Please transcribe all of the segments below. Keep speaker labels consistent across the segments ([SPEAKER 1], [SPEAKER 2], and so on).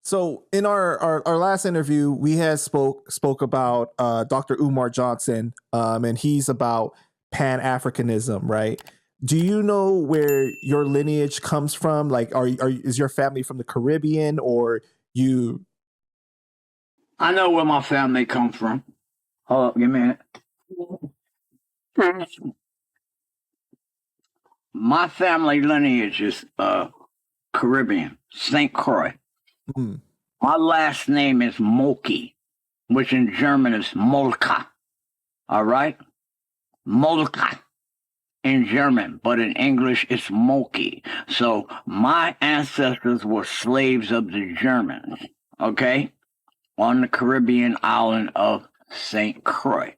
[SPEAKER 1] So in our last interview, we had spoke about Dr. Umar Johnson, and he's about Pan-Africanism, right? Do you know where your lineage comes from? Like, is your family from the Caribbean, or you?
[SPEAKER 2] I know where my family comes from. Hold up, give me a minute. My family lineage is Caribbean, St. Croix.
[SPEAKER 1] Mm.
[SPEAKER 2] My last name is Molke, which in German is Molka. All right? Molka in German, but in English it's Molke. So my ancestors were slaves of the Germans, okay? On the Caribbean island of St. Croix.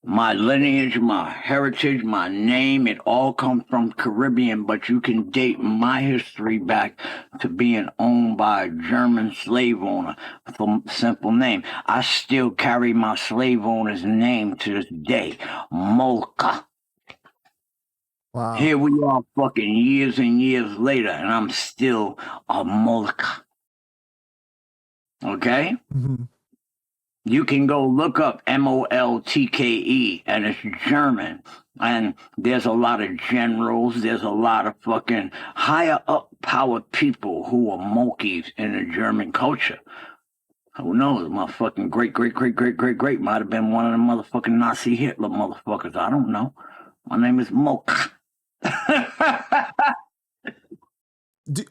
[SPEAKER 2] My lineage, my heritage, my name, it all comes from Caribbean, but you can date my history back to being owned by a German slave owner for simple name. I still carry my slave owner's name to this day, Molka.
[SPEAKER 1] Wow.
[SPEAKER 2] Here we are fucking years and years later, and I'm still a Molka. Okay?
[SPEAKER 1] Mm-hmm.
[SPEAKER 2] You can go look up Moltke, and it's German. And there's a lot of generals, there's a lot of fucking higher up power people who are monkeys in the German culture. Who knows? My fucking great might have been one of the motherfucking Nazi Hitler motherfuckers. I don't know. My name is Moke.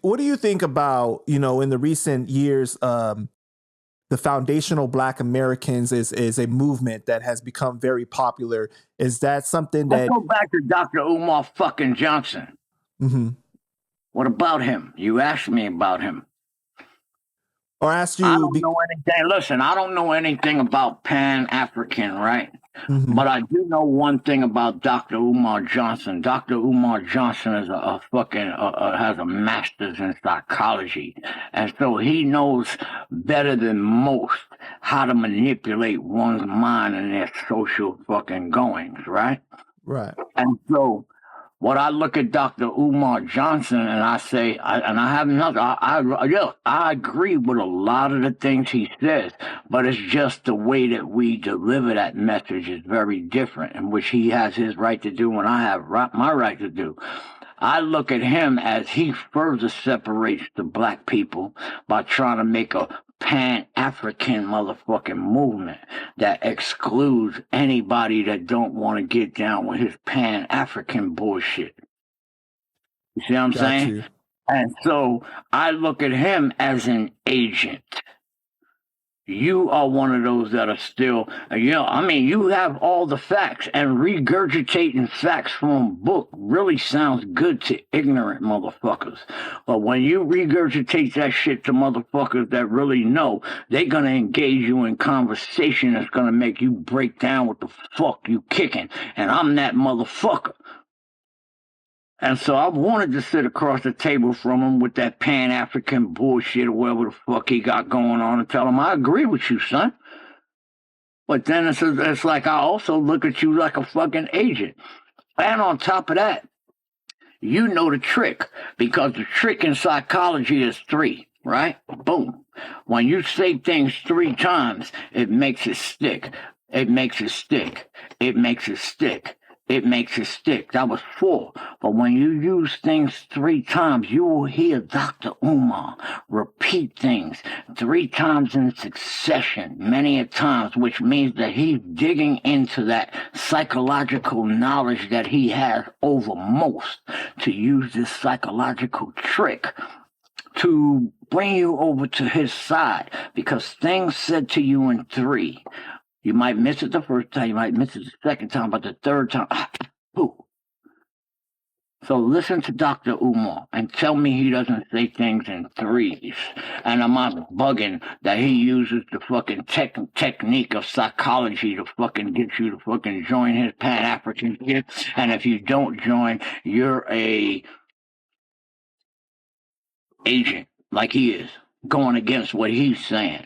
[SPEAKER 1] What do you think about, in the recent years, the foundational Black Americans is a movement that has become very popular? Is that something that...
[SPEAKER 2] Let's go back to Dr. Umar fucking Johnson.
[SPEAKER 1] Mm-hmm.
[SPEAKER 2] What about him? You asked me about him.
[SPEAKER 1] Or asked you...
[SPEAKER 2] I don't know anything. Listen, I don't know anything about Pan-African, right?
[SPEAKER 1] Mm-hmm.
[SPEAKER 2] But I do know one thing about Dr. Umar Johnson. Dr. Umar Johnson is a fucking has a master's in psychology, and so he knows better than most how to manipulate one's mind and their social fucking goings, right?
[SPEAKER 1] Right.
[SPEAKER 2] And so, what I look at Dr. Umar Johnson and I say, I agree with a lot of the things he says, but it's just the way that we deliver that message is very different, in which he has his right to do and I have my right to do. I look at him as he further separates the Black people by trying to make a Pan-African motherfucking movement that excludes anybody that don't want to get down with his Pan-African bullshit. You see what I'm saying?
[SPEAKER 1] You.
[SPEAKER 2] And so I look at him as an agent. You are one of those that are still, you have all the facts, and regurgitating facts from a book really sounds good to ignorant motherfuckers. But when you regurgitate that shit to motherfuckers that really know, they're going to engage you in conversation that's going to make you break down what the fuck you kicking. And I'm that motherfucker. And so I wanted to sit across the table from him with that Pan-African bullshit or whatever the fuck he got going on and tell him, I agree with you, son. But then it's like I also look at you like a fucking agent. And on top of that, you know the trick, because the trick in psychology is 3, right? Boom. When you say things 3 times, it makes it stick. It makes it stick. It makes it stick. It makes it stick. That was 4. But when you use things 3 times, you will hear Dr. Umar repeat things 3 times in succession, many a times, which means that he's digging into that psychological knowledge that he has over most to use this psychological trick to bring you over to his side, because things said to you in 3, you might miss it the first time, you might miss it the second time, but the third time, ooh. So listen to Dr. Umar and tell me he doesn't say things in 3s. And I'm not bugging that he uses the fucking technique of psychology to fucking get you to fucking join his Pan-African shit. And if you don't join, you're a agent like he is, going against what he's saying.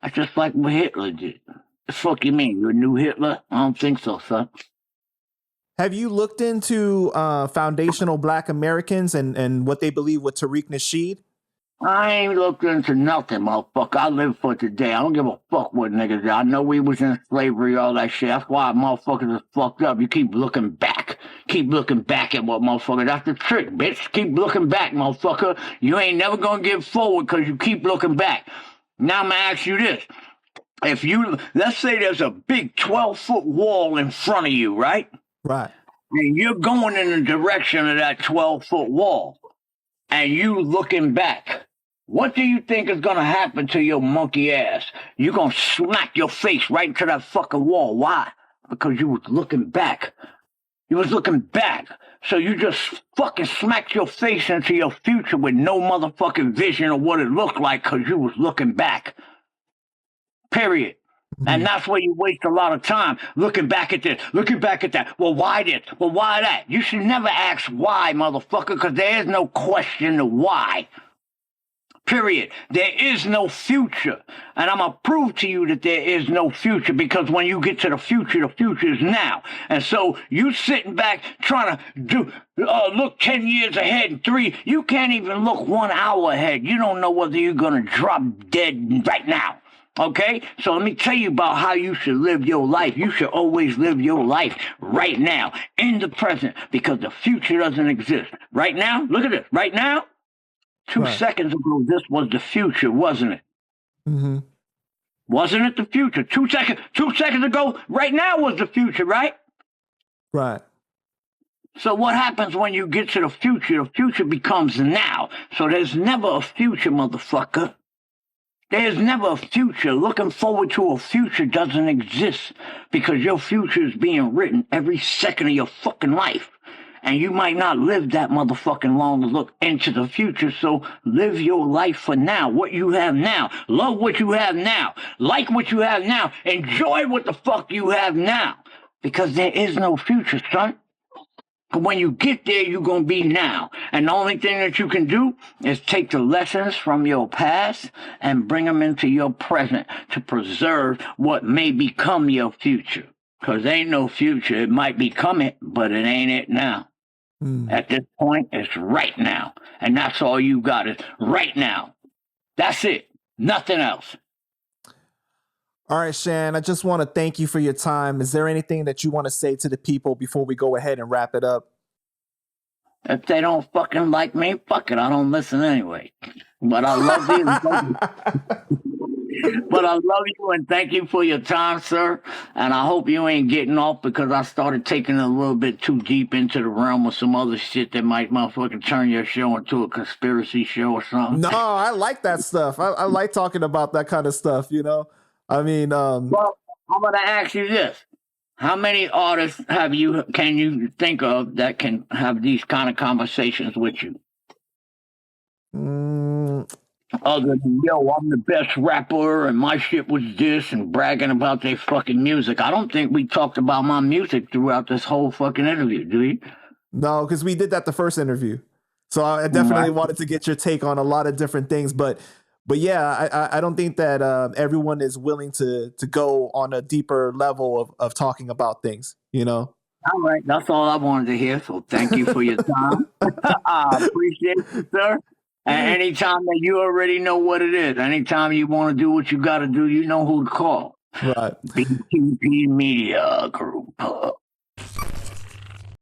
[SPEAKER 2] That's just like what Hitler did. The fuck you mean? You're a new Hitler? I don't think so, son.
[SPEAKER 1] Have you looked into foundational Black Americans and what they believe with Tariq Nasheed?
[SPEAKER 2] I ain't looked into nothing, motherfucker. I live for today. I don't give a fuck what niggas do. I know we was in slavery, all that shit. That's why motherfuckers is fucked up. You keep looking back. Keep looking back at what motherfucker. That's the trick, bitch. Keep looking back, motherfucker. You ain't never gonna get forward because you keep looking back. Now I'm gonna ask you this. If you, let's say there's a big 12-foot wall in front of you, right?
[SPEAKER 1] Right.
[SPEAKER 2] And you're going in the direction of that 12-foot wall. And you looking back, what do you think is going to happen to your monkey ass? You're going to smack your face right into that fucking wall. Why? Because you was looking back. You was looking back. So you just fucking smacked your face into your future with no motherfucking vision of what it looked like because you was looking back. Period. And that's where you waste a lot of time looking back at this, looking back at that. Well, why this? Well, why that? You should never ask why, motherfucker, because there is no question of why. Period. There is no future. And I'm going to prove to you that there is no future because when you get to the future is now. And so you sitting back trying to look 10 years ahead and 3. You can't even look 1 hour ahead. You don't know whether you're going to drop dead right now. Okay, so let me tell you about how you should live your life. You should always live your life right now, in the present, because the future doesn't exist. Right now, look at this. Right now, 2 seconds ago, this was the future, wasn't it?
[SPEAKER 1] Mm-hmm.
[SPEAKER 2] Wasn't it the future? 2 seconds ago, right now was the future, right?
[SPEAKER 1] Right.
[SPEAKER 2] So what happens when you get to the future? The future becomes now. So there's never a future, motherfucker. There's never a future. Looking forward to a future doesn't exist because your future is being written every second of your fucking life. And you might not live that motherfucking long to look into the future. So live your life for now, what you have now. Love what you have now. Like what you have now. Enjoy what the fuck you have now. Because there is no future, son. When you get there, you're going to be now. And the only thing that you can do is take the lessons from your past and bring them into your present to preserve what may become your future. Because there ain't no future. It might become it, but it ain't it now. At this point, it's right now. And that's all you got is right now. That's it. Nothing else.
[SPEAKER 1] All right, Shan, I just want to thank you for your time. Is there anything that you want to say to the people before we go ahead and wrap it up?
[SPEAKER 2] If they don't fucking like me, fuck it. I don't listen anyway. But I love you. But I love you and thank you for your time, sir. And I hope you ain't getting off because I started taking it a little bit too deep into the realm of some other shit that might motherfucking turn your show into a conspiracy show or something.
[SPEAKER 1] No, I like that stuff. I like talking about that kind of stuff, you know? I mean,
[SPEAKER 2] well, I'm gonna ask you this: how many artists can you think of that can have these kind of conversations with you? Other than I'm the best rapper and my shit was this and bragging about their fucking music. I don't think we talked about my music throughout this whole fucking interview, do you?
[SPEAKER 1] No, because we did that the first interview. So I definitely wanted to get your take on a lot of different things, but yeah, I don't think that everyone is willing to go on a deeper level of talking about things, you know?
[SPEAKER 2] All right. That's all I wanted to hear. So thank you for your time. I appreciate it, sir. And anytime that you already know what it is, anytime you want to do what you got to do, you know who to call.
[SPEAKER 1] Right.
[SPEAKER 2] BTP Media Group.